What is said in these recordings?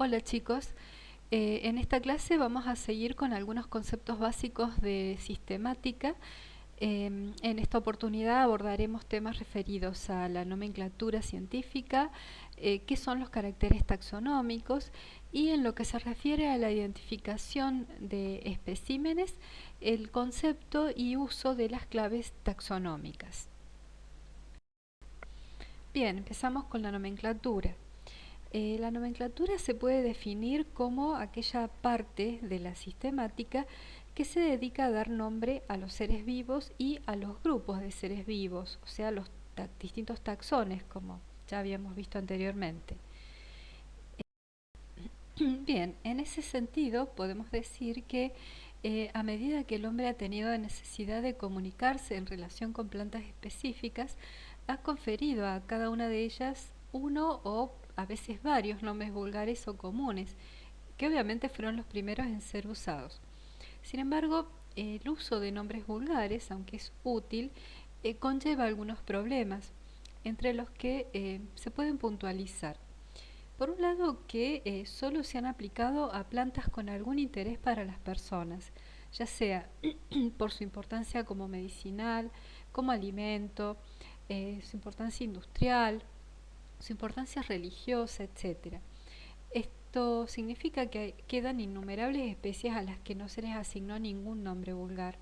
Hola chicos, en esta clase vamos a seguir con algunos conceptos básicos de sistemática. En esta oportunidad abordaremos temas referidos a la nomenclatura científica, qué son los caracteres taxonómicos y en lo que se refiere a la identificación de especímenes, el concepto y uso de las claves taxonómicas. Bien, empezamos con la nomenclatura. La nomenclatura se puede definir como aquella parte de la sistemática que se dedica a dar nombre a los seres vivos y a los grupos de seres vivos, o sea, los distintos taxones, como ya habíamos visto anteriormente. Bien, en ese sentido podemos decir que a medida que el hombre ha tenido necesidad de comunicarse en relación con plantas específicas, ha conferido a cada una de ellas uno o a veces varios nombres vulgares o comunes, que obviamente fueron los primeros en ser usados. Sin embargo, el uso de nombres vulgares, aunque es útil, conlleva algunos problemas, entre los que se pueden puntualizar. Por un lado, que solo se han aplicado a plantas con algún interés para las personas, ya sea por su importancia como medicinal, como alimento, su importancia industrial, su importancia religiosa, etcétera. Esto significa que quedan innumerables especies a las que no se les asignó ningún nombre vulgar.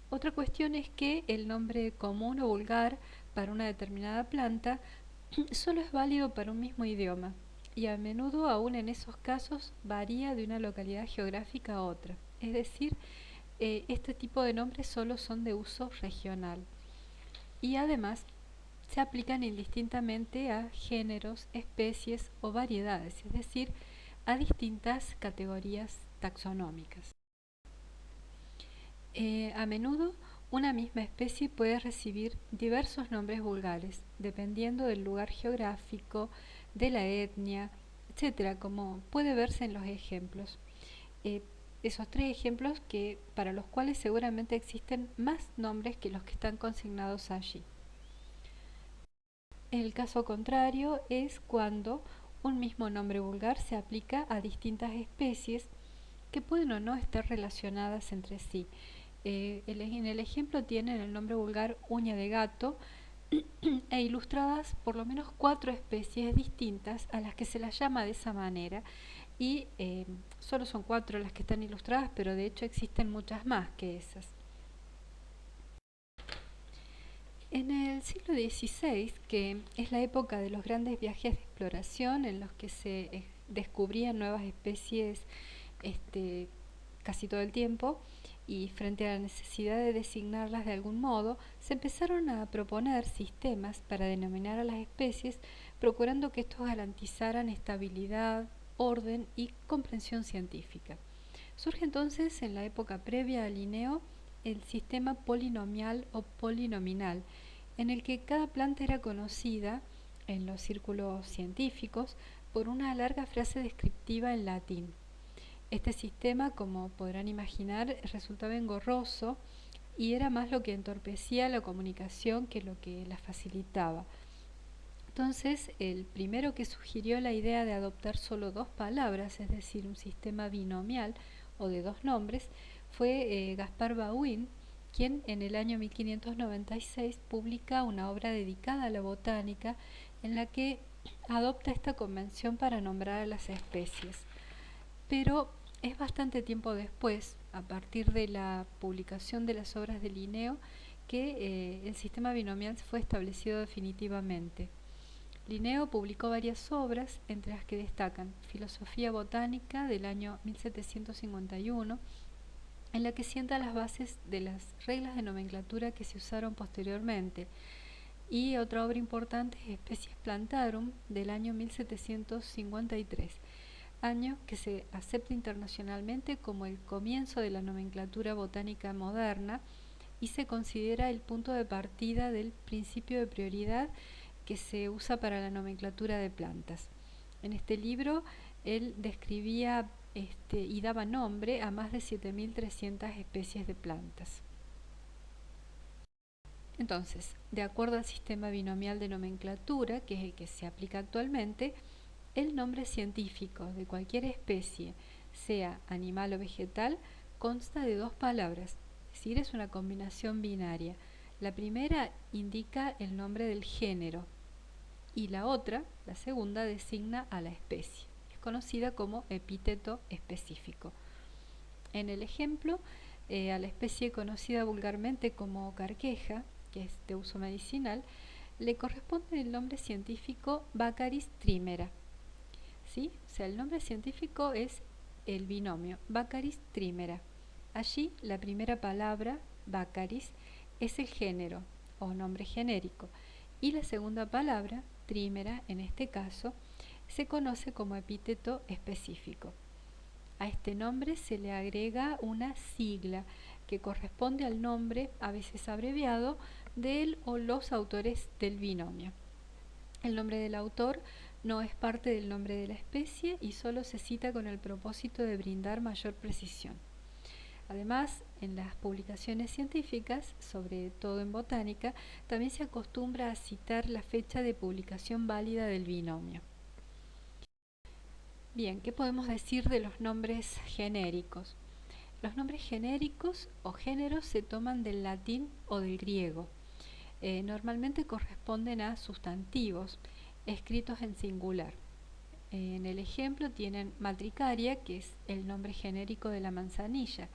Otra cuestión es que el nombre común o vulgar para una determinada planta solo es válido para un mismo idioma y a menudo aún en esos casos varía de una localidad geográfica a otra. Es decir, este tipo de nombres solo son de uso regional y además se aplican indistintamente a géneros, especies o variedades, es decir, a distintas categorías taxonómicas. A menudo una misma especie puede recibir diversos nombres vulgares, dependiendo del lugar geográfico, de la etnia, etcétera, como puede verse en los ejemplos. Eh, Esos tres ejemplos para los cuales seguramente existen más nombres que los que están consignados allí. El caso contrario es cuando un mismo nombre vulgar se aplica a distintas especies que pueden o no estar relacionadas entre sí. En el ejemplo tienen el nombre vulgar uña de gato e ilustradas por lo menos 4 especies distintas a las que se las llama de esa manera y solo son 4 las que están ilustradas, pero de hecho existen muchas más que esas. En el siglo XVI, que es la época de los grandes viajes de exploración en los que se descubrían nuevas especies casi todo el tiempo, y frente a la necesidad de designarlas de algún modo, se empezaron a proponer sistemas para denominar a las especies, procurando que estos garantizaran estabilidad, orden y comprensión científica. Surge entonces en la época previa a Linneo el sistema polinomial o polinominal, en el que cada planta era conocida en los círculos científicos por una larga frase descriptiva en latín. Este sistema, como podrán imaginar, resultaba engorroso y era más lo que entorpecía la comunicación que lo que la facilitaba. Entonces, el primero que sugirió la idea de adoptar solo 2 palabras, es decir, un sistema binomial o de 2 nombres, fue Gaspar Bauhin, quien en el año 1596 publica una obra dedicada a la botánica en la que adopta esta convención para nombrar a las especies. Pero es bastante tiempo después, a partir de la publicación de las obras de Linneo, que el sistema binomial fue establecido definitivamente. Linneo publicó varias obras, entre las que destacan Filosofía botánica del año 1751, en la que sienta las bases de las reglas de nomenclatura que se usaron posteriormente, y otra obra importante es Species Plantarum del año 1753, año que se acepta internacionalmente como el comienzo de la nomenclatura botánica moderna y se considera el punto de partida del principio de prioridad que se usa para la nomenclatura de plantas. En este libro él describía y daba nombre a más de 7.300 especies de plantas. Entonces, de acuerdo al sistema binomial de nomenclatura, que es el que se aplica actualmente, El nombre científico de cualquier especie, sea animal o vegetal, consta de dos palabras, es decir, es una combinación binaria. La primera indica el nombre del género y la otra, la segunda, designa a la especie. Es conocida como epíteto específico. En el ejemplo, a la especie conocida vulgarmente como carqueja, que es de uso medicinal, le corresponde el nombre científico Baccharis trimera. ¿Sí? O sea, el nombre científico es el binomio Baccharis trimera. Allí la primera palabra, Baccharis, es el género o nombre genérico y la segunda palabra, trimera en este caso, se conoce como epíteto específico. A este nombre se le agrega una sigla que corresponde al nombre, a veces abreviado, del o los autores del binomio. El nombre del autor no es parte del nombre de la especie y solo se cita con el propósito de brindar mayor precisión. Además, en las publicaciones científicas, sobre todo en botánica, también se acostumbra a citar la fecha de publicación válida del binomio. Bien, ¿qué podemos decir de los nombres genéricos? Los nombres genéricos o géneros se toman del latín o del griego. Normalmente corresponden a sustantivos escritos en singular. En el ejemplo tienen matricaria, que es el nombre genérico de la manzanilla.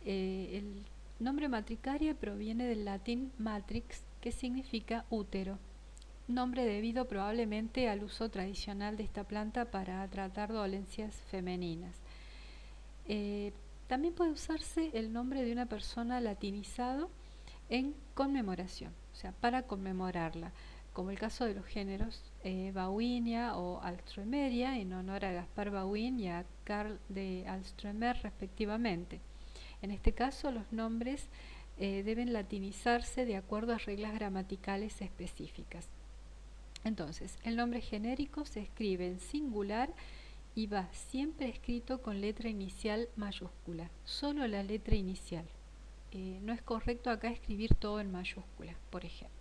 El nombre matricaria proviene del latín matrix, que significa útero, nombre debido probablemente al uso tradicional de esta planta para tratar dolencias femeninas. También puede usarse el nombre de una persona latinizado en conmemoración, o sea, para conmemorarla, como el caso de los géneros Bauhinia o Alstroemeria, en honor a Gaspar Bauhin y a Carl de Alstroemer respectivamente. En este caso, los nombres deben latinizarse de acuerdo a reglas gramaticales específicas. Entonces, el nombre genérico se escribe en singular y va siempre escrito con letra inicial mayúscula, solo la letra inicial. No es correcto acá escribir todo en mayúscula, por ejemplo.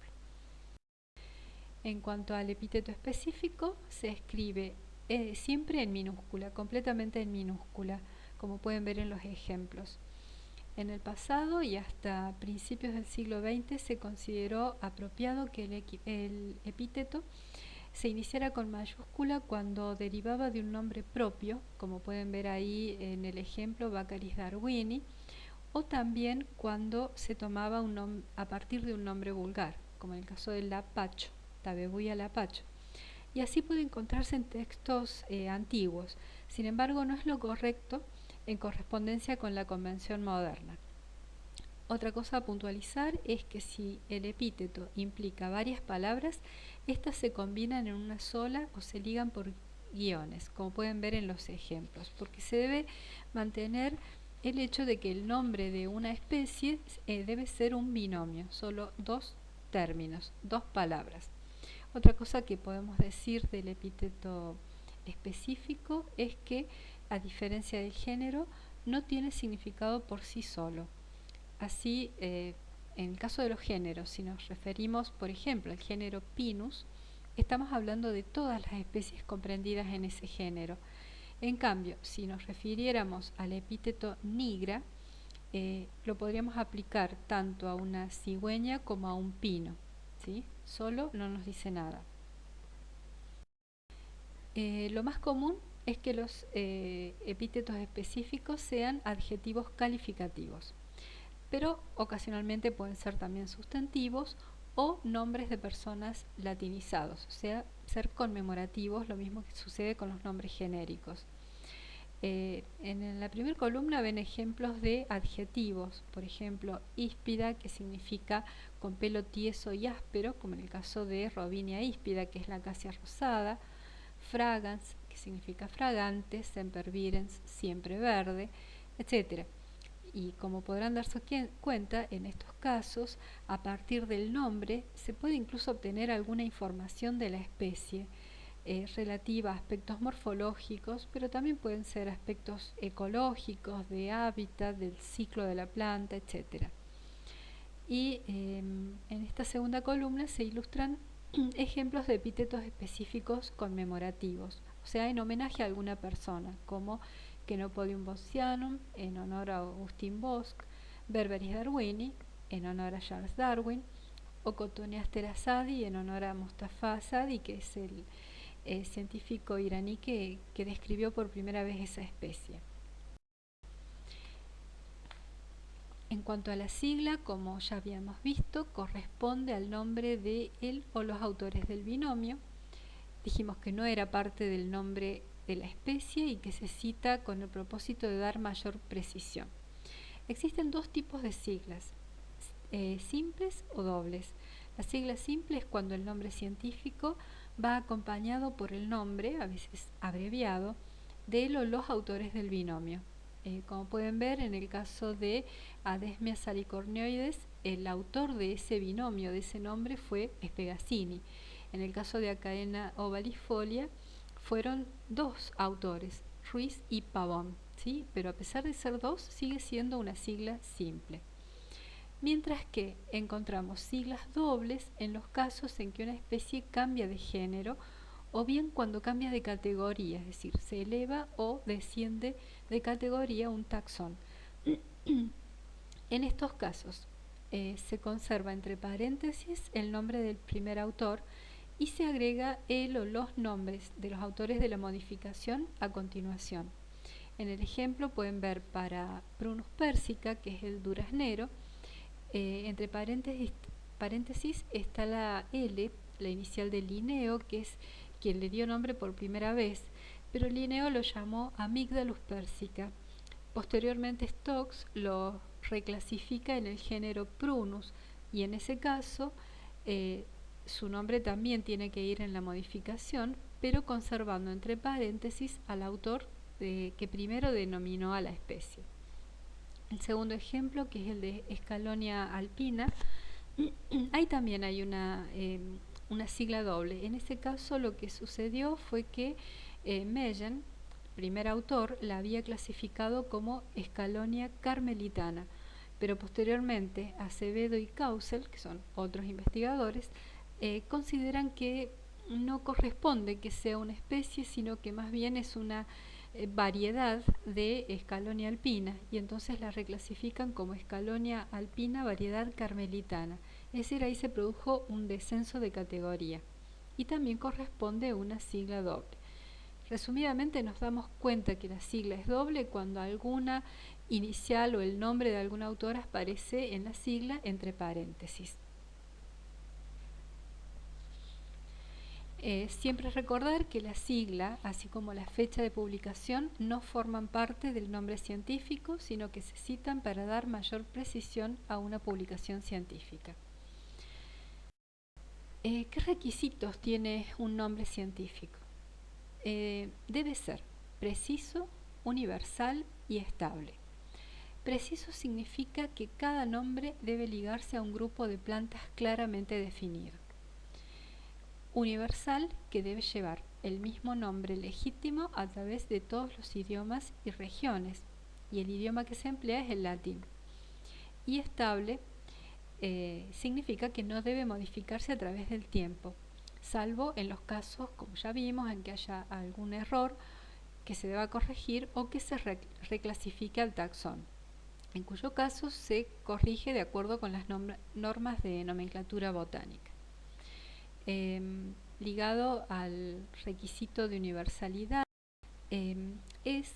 En cuanto al epíteto específico, se escribe siempre en minúscula, completamente en minúscula, como pueden ver en los ejemplos. En el pasado y hasta principios del siglo XX se consideró apropiado que el epíteto se iniciara con mayúscula cuando derivaba de un nombre propio, como pueden ver ahí en el ejemplo Baccharis darwini, o también cuando se tomaba a partir de un nombre vulgar, como en el caso del lapacho, Tabebuia lapacho. Y así puede encontrarse en textos antiguos. Sin embargo, no es lo correcto en correspondencia con la convención moderna. Otra cosa a puntualizar es que si el epíteto implica varias palabras, estas se combinan en una sola o se ligan por guiones, como pueden ver en los ejemplos, porque se debe mantener el hecho de que el nombre de una especie debe ser un binomio, solo dos términos, dos palabras. Otra cosa que podemos decir del epíteto específico es que, a diferencia del género, no tiene significado por sí solo. Así, en el caso de los géneros, si nos referimos, por ejemplo, al género Pinus, estamos hablando de todas las especies comprendidas en ese género. En cambio, si nos refiriéramos al epíteto nigra, lo podríamos aplicar tanto a una cigüeña como a un pino, ¿sí? Solo no nos dice nada. Lo más común es que los epítetos específicos sean adjetivos calificativos, pero ocasionalmente pueden ser también sustantivos o nombres de personas latinizados, o sea, ser conmemorativos, lo mismo que sucede con los nombres genéricos. En la primera columna ven ejemplos de adjetivos, por ejemplo, híspida, que significa con pelo tieso y áspero, como en el caso de Robinia híspida, que es la acacia rosada, fragans, que significa fragante, sempervirens, siempre verde, etc. Y como podrán darse cuenta, en estos casos, a partir del nombre, se puede incluso obtener alguna información de la especie relativa a aspectos morfológicos, pero también pueden ser aspectos ecológicos, de hábitat, del ciclo de la planta, etc. Y en esta segunda columna se ilustran ejemplos de epítetos específicos conmemorativos, o sea, en homenaje a alguna persona, como Chenopodium bossianum, en honor a Augustin Bosch, Berberis darwini, en honor a Charles Darwin, o Cotoneaster asadi, en honor a Mustafa Asadi, que es el científico iraní que describió por primera vez esa especie. En cuanto a la sigla, como ya habíamos visto, corresponde al nombre de él o los autores del binomio. Dijimos que no era parte del nombre de la especie y que se cita con el propósito de dar mayor precisión. Existen dos tipos de siglas, simples o dobles. La sigla simple es cuando el nombre científico va acompañado por el nombre, a veces abreviado, de él o los autores del binomio. Como pueden ver, en el caso de Adesmia salicornioides, el autor de ese binomio, de ese nombre, fue Spegazzini. En el caso de Acaena ovalifolia, fueron dos autores, Ruiz y Pavón, ¿sí? Pero a pesar de ser dos, sigue siendo una sigla simple. Mientras que encontramos siglas dobles en los casos en que una especie cambia de género o bien cuando cambia de categoría, es decir, se eleva o desciende de categoría un taxón. En estos casos se conserva entre paréntesis el nombre del primer autor y se agrega el o los nombres de los autores de la modificación a continuación. En el ejemplo pueden ver para Prunus persica, que es el duraznero, entre paréntesis está la L, la inicial de Linneo, que es quien le dio nombre por primera vez, pero Linneo lo llamó Amygdalus persica. Posteriormente Stokes lo reclasifica en el género Prunus y en ese caso su nombre también tiene que ir en la modificación, pero conservando entre paréntesis al autor que primero denominó a la especie. El segundo ejemplo, que es el de Scalonia alpina, ahí también hay una sigla doble. En ese caso lo que sucedió fue que Meyen, primer autor, la había clasificado como Scalonia carmelitana, pero posteriormente Acevedo y Causel, que son otros investigadores, consideran que no corresponde que sea una especie, sino que más bien es una variedad de Scalonia alpina, y entonces la reclasifican como Scalonia alpina variedad carmelitana. Es decir, ahí se produjo un descenso de categoría y también corresponde a una sigla doble. Resumidamente nos damos cuenta que la sigla es doble cuando alguna inicial o el nombre de algún autor aparece en la sigla entre paréntesis. Siempre recordar que la sigla, así como la fecha de publicación, no forman parte del nombre científico, sino que se citan para dar mayor precisión a una publicación científica. ¿Qué requisitos tiene un nombre científico? Debe ser preciso, universal y estable. Preciso significa que cada nombre debe ligarse a un grupo de plantas claramente definido. Universal, que debe llevar el mismo nombre legítimo a través de todos los idiomas y regiones, y el idioma que se emplea es el latín. Y estable significa que no debe modificarse a través del tiempo, salvo en los casos, como ya vimos, en que haya algún error que se deba corregir o que se reclasifique al taxón, en cuyo caso se corrige de acuerdo con las normas de nomenclatura botánica. Ligado al requisito de universalidad es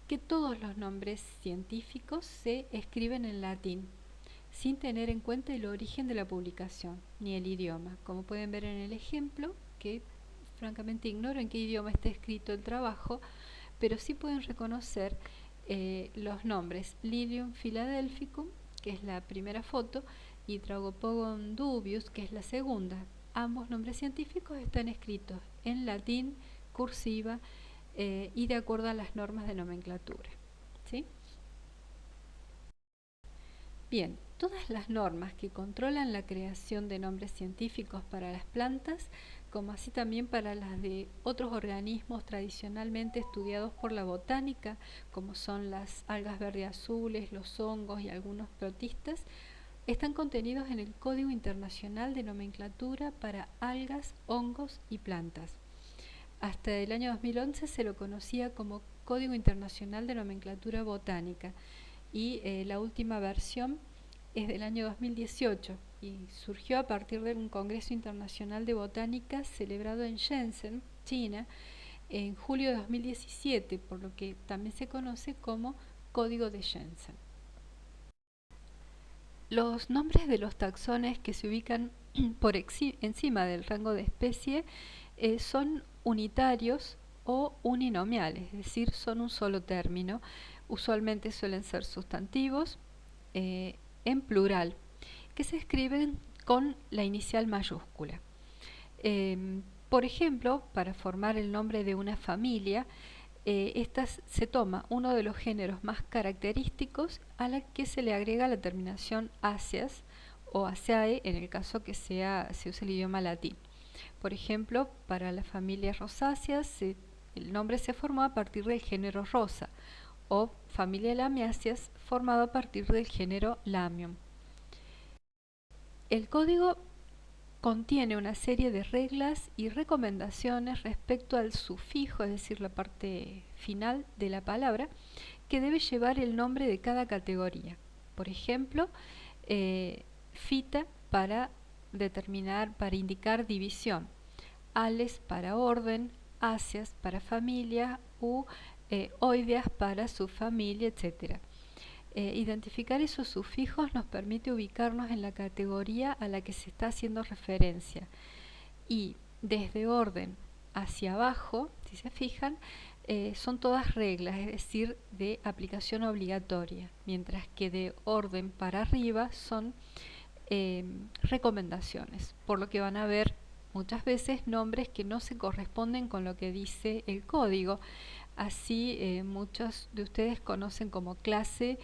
que todos los nombres científicos se escriben en latín, sin tener en cuenta el origen de la publicación, ni el idioma. Como pueden ver en el ejemplo, que francamente ignoro en qué idioma está escrito el trabajo, pero sí pueden reconocer los nombres Lilium philadelphicum, que es la primera foto, y Tragopogon dubius, que es la segunda. Ambos nombres científicos están escritos en latín, cursiva y de acuerdo a las normas de nomenclatura, ¿sí? Bien, todas las normas que controlan la creación de nombres científicos para las plantas, como así también para las de otros organismos tradicionalmente estudiados por la botánica, como son las algas verde azules, los hongos y algunos protistas, están contenidos en el Código Internacional de Nomenclatura para Algas, Hongos y Plantas. Hasta el año 2011 se lo conocía como Código Internacional de Nomenclatura Botánica y la última versión es del año 2018 y surgió a partir de un Congreso Internacional de Botánica celebrado en Shenzhen, China, en julio de 2017, por lo que también se conoce como Código de Shenzhen. Los nombres de los taxones que se ubican por encima del rango de especie son unitarios o uninomiales, es decir, son un solo término. Usualmente suelen ser sustantivos en plural, que se escriben con la inicial mayúscula. Por ejemplo, para formar el nombre de una familia, se toma uno de los géneros más característicos a la que se le agrega la terminación aceas o aceae en el caso que se use el idioma latín. Por ejemplo, para las familias rosáceas el nombre se formó a partir del género rosa, o familia lamiáceas formado a partir del género lamium. El código contiene una serie de reglas y recomendaciones respecto al sufijo, es decir, la parte final de la palabra, que debe llevar el nombre de cada categoría. Por ejemplo, fita para indicar división, ales para orden, aceas para familia u oideas para subfamilia, etc. Identificar esos sufijos nos permite ubicarnos en la categoría a la que se está haciendo referencia. Y desde orden hacia abajo, si se fijan, son todas reglas, es decir, de aplicación obligatoria, mientras que de orden para arriba son recomendaciones, por lo que van a ver muchas veces nombres que no se corresponden con lo que dice el código. Así muchos de ustedes conocen como clase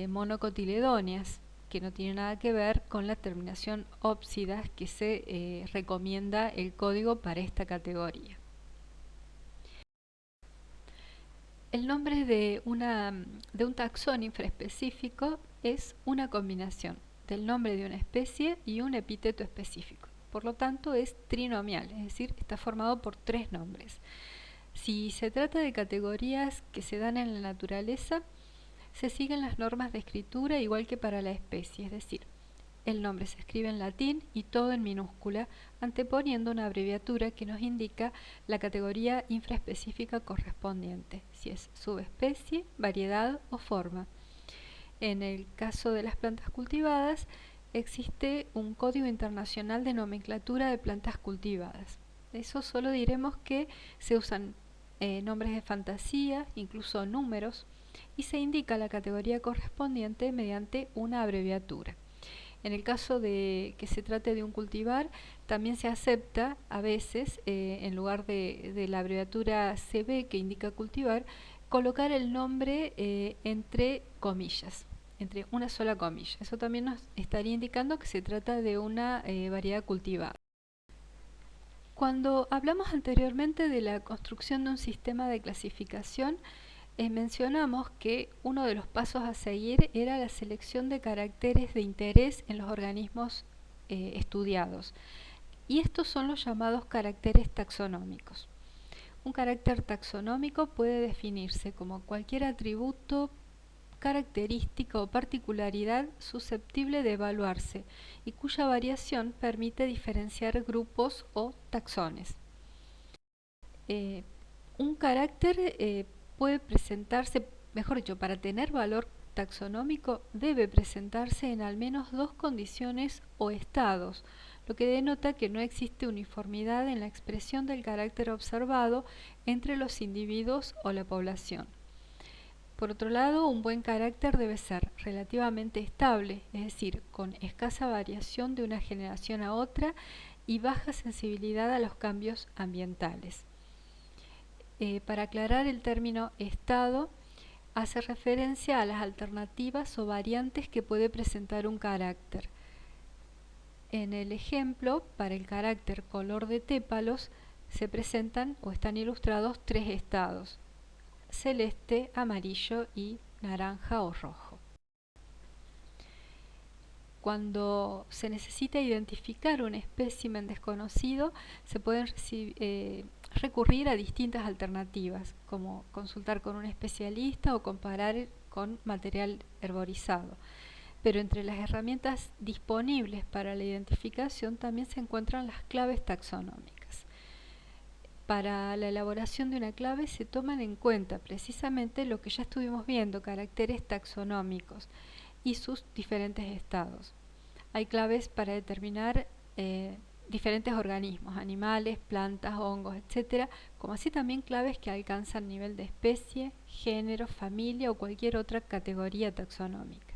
monocotiledóneas, que no tiene nada que ver con la terminación ópsidas que se recomienda el código para esta categoría. El nombre de un taxón infraespecífico es una combinación del nombre de una especie y un epíteto específico. Por lo tanto, es trinomial, es decir, está formado por tres nombres. Si se trata de categorías que se dan en la naturaleza, se siguen las normas de escritura igual que para la especie, es decir, el nombre se escribe en latín y todo en minúscula, anteponiendo una abreviatura que nos indica la categoría infraespecífica correspondiente, si es subespecie, variedad o forma. En el caso de las plantas cultivadas, existe un Código Internacional de Nomenclatura de Plantas Cultivadas. Eso solo diremos que se usan nombres de fantasía, incluso números, y se indica la categoría correspondiente mediante una abreviatura. En el caso de que se trate de un cultivar, también se acepta a veces, en lugar de la abreviatura CB que indica cultivar, colocar el nombre entre comillas, entre una sola comilla. Eso también nos estaría indicando que se trata de una variedad cultivada. Cuando hablamos anteriormente de la construcción de un sistema de clasificación, mencionamos que uno de los pasos a seguir era la selección de caracteres de interés en los organismos estudiados. Y estos son los llamados caracteres taxonómicos. Un carácter taxonómico puede definirse como cualquier atributo, característica o particularidad susceptible de evaluarse y cuya variación permite diferenciar grupos o taxones. Un carácter puede presentarse, mejor dicho, para tener valor taxonómico debe presentarse en al menos dos condiciones o estados, lo que denota que no existe uniformidad en la expresión del carácter observado entre los individuos o la población. Por otro lado, un buen carácter debe ser relativamente estable, es decir, con escasa variación de una generación a otra y baja sensibilidad a los cambios ambientales. Para aclarar, el término estado hace referencia a las alternativas o variantes que puede presentar un carácter. En el ejemplo, para el carácter color de tépalos, se presentan o están ilustrados tres estados: celeste, amarillo y naranja o rojo. Cuando se necesita identificar un espécimen desconocido, se pueden recurrir a distintas alternativas, como consultar con un especialista o comparar con material herborizado. Pero entre las herramientas disponibles para la identificación también se encuentran las claves taxonómicas. Para la elaboración de una clave se toman en cuenta precisamente lo que ya estuvimos viendo, caracteres taxonómicos y sus diferentes estados. Hay claves para determinar diferentes organismos, animales, plantas, hongos, etc., como así también claves que alcanzan nivel de especie, género, familia o cualquier otra categoría taxonómica.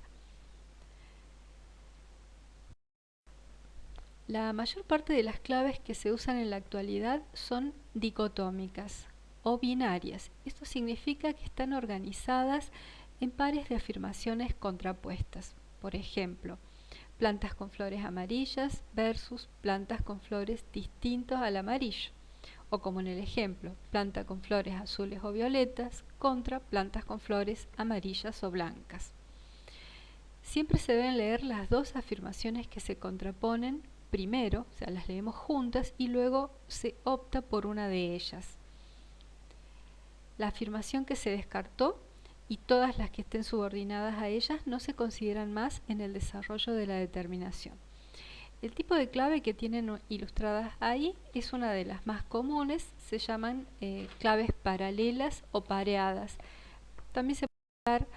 La mayor parte de las claves que se usan en la actualidad son dicotómicas o binarias. Esto significa que están organizadas en pares de afirmaciones contrapuestas. Por ejemplo, plantas con flores amarillas versus plantas con flores distintos al amarillo. O como en el ejemplo, planta con flores azules o violetas contra plantas con flores amarillas o blancas. Siempre se deben leer las dos afirmaciones que se contraponen primero, o sea, las leemos juntas y luego se opta por una de ellas. La afirmación que se descartó y todas las que estén subordinadas a ellas no se consideran más en el desarrollo de la determinación. El tipo de clave que tienen ilustradas ahí es una de las más comunes, se llaman claves paralelas o pareadas. También se pueden dar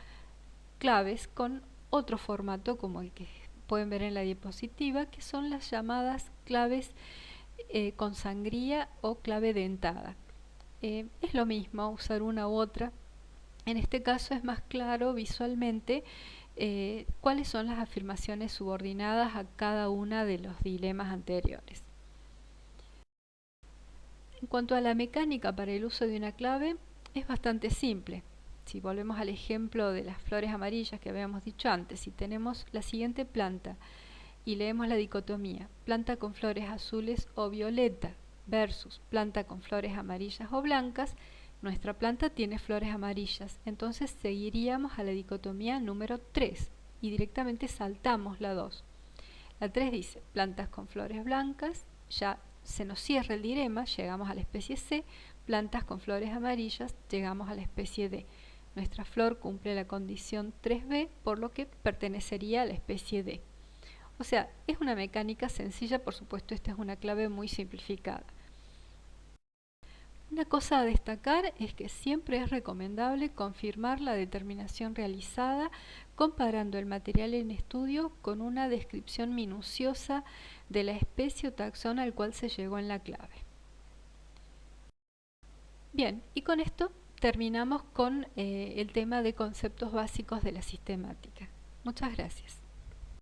claves con otro formato como el que pueden ver en la diapositiva, que son las llamadas claves con sangría o clave dentada. Es lo mismo usar una u otra. En este caso es más claro visualmente cuáles son las afirmaciones subordinadas a cada una de los dilemas anteriores. En cuanto a la mecánica para el uso de una clave, es bastante simple. Si volvemos al ejemplo de las flores amarillas que habíamos dicho antes, si tenemos la siguiente planta y leemos la dicotomía, planta con flores azules o violeta versus planta con flores amarillas o blancas, nuestra planta tiene flores amarillas, entonces seguiríamos a la dicotomía número 3 y directamente saltamos la 2. La 3 dice, plantas con flores blancas, ya se nos cierra el dilema, llegamos a la especie C, plantas con flores amarillas, llegamos a la especie D. Nuestra flor cumple la condición 3B, por lo que pertenecería a la especie D. O sea, es una mecánica sencilla, por supuesto esta es una clave muy simplificada. Una cosa a destacar es que siempre es recomendable confirmar la determinación realizada comparando el material en estudio con una descripción minuciosa de la especie o taxón al cual se llegó en la clave. Bien, y con esto terminamos con el tema de conceptos básicos de la sistemática. Muchas gracias.